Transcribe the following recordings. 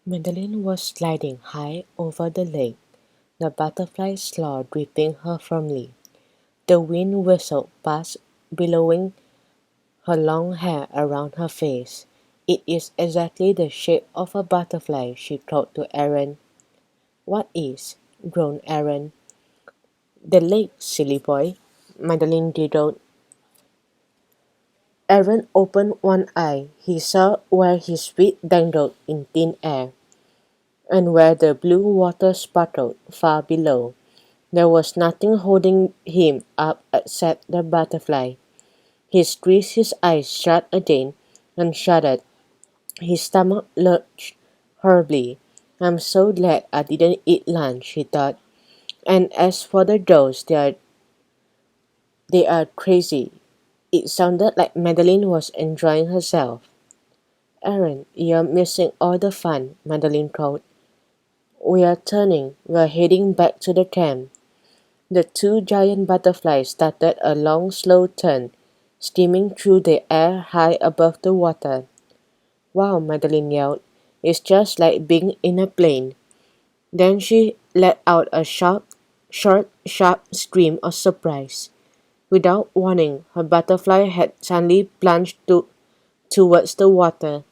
Madeline was sliding high over the lake, the butterfly's claw gripping her firmly. The wind whistled past, billowing her long hair around her face. "It is exactly the shape of a butterfly," she called to Aaron. "What is?" groaned Aaron. "The lake, silly boy," Madeline diddled. Aaron opened one eye. He saw where his feet dangled in thin air, and where the blue water sparkled far below. There was nothing holding him up except the butterfly. He squeezed his eyes shut again and shuddered. His stomach lurched horribly. "I'm so glad I didn't eat lunch," he thought. "And as for the dolls, they are crazy." It sounded like Madeline was enjoying herself. "Aaron, you're missing all the fun," Madeline called. "We are turning. We're heading back to the camp." The two giant butterflies started a long, slow turn, steaming through the air high above the water. "Wow," Madeline yelled. "It's just like being in a plane." Then she let out a short, sharp scream of surprise. Without warning, her butterfly had suddenly plunged towards the water.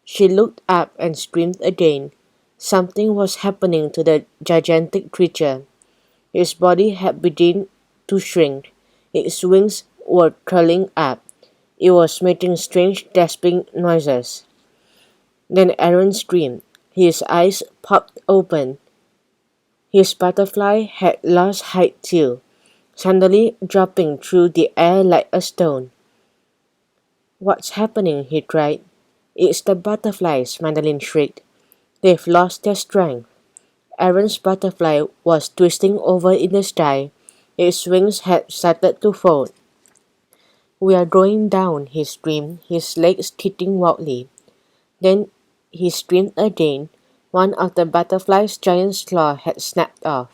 She looked up and screamed again. Something was happening to the gigantic creature. Its body had begun to shrink. Its wings were curling up. It was making strange gasping noises. Then Aaron screamed. His eyes popped open. His butterfly had lost height too, suddenly dropping through the air like a stone. "What's happening?" he cried. "It's the butterflies," Madeline shrieked. "They've lost their strength." Aaron's butterfly was twisting over in the sky. Its wings had started to fold. "We are going down," he screamed, his legs kicking wildly. Then he screamed again. One of the butterfly's giant claws had snapped off.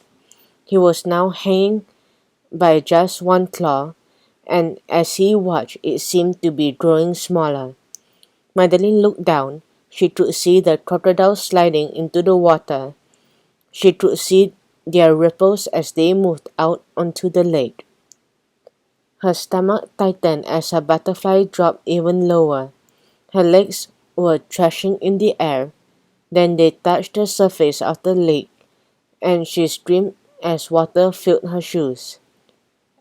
He was now hanging by just one claw, and as he watched, it seemed to be growing smaller. Madeline looked down. She could see the crocodiles sliding into the water. She could see their ripples as they moved out onto the lake. Her stomach tightened as her butterfly dropped even lower. Her legs were thrashing in the air. Then they touched the surface of the lake, and she screamed as water filled her shoes.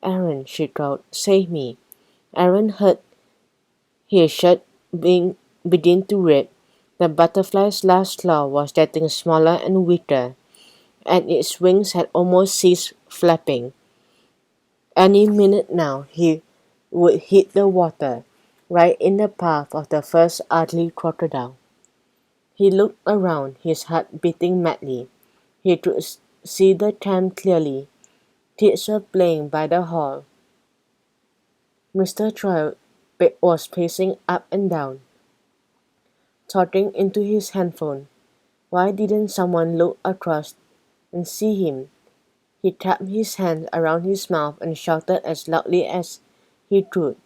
"Aaron," she called, "save me." Aaron heard his shirt begin to rip. The butterfly's last claw was getting smaller and weaker, and its wings had almost ceased flapping. Any minute now he would hit the water, right in the path of the first ugly crocodile. He looked around, his heart beating madly. He could see the camp clearly. Kids were playing by the hall. Mr. Troy was pacing up and down, talking into his handphone. Why didn't someone look across and see him? He clapped his hands around his mouth and shouted as loudly as he could.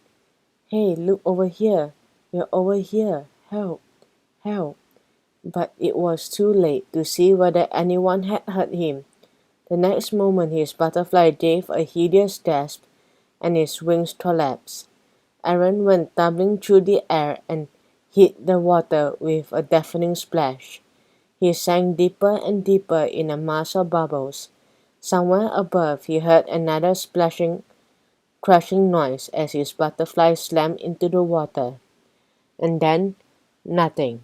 "Hey, look over here! We're over here! Help! Help!" But it was too late to see whether anyone had heard him. The next moment his butterfly gave a hideous gasp and his wings collapsed. Aaron went tumbling through the air and hit the water with a deafening splash. He sank deeper and deeper in a mass of bubbles. Somewhere above he heard another splashing, crashing noise as his butterfly slammed into the water. And then nothing.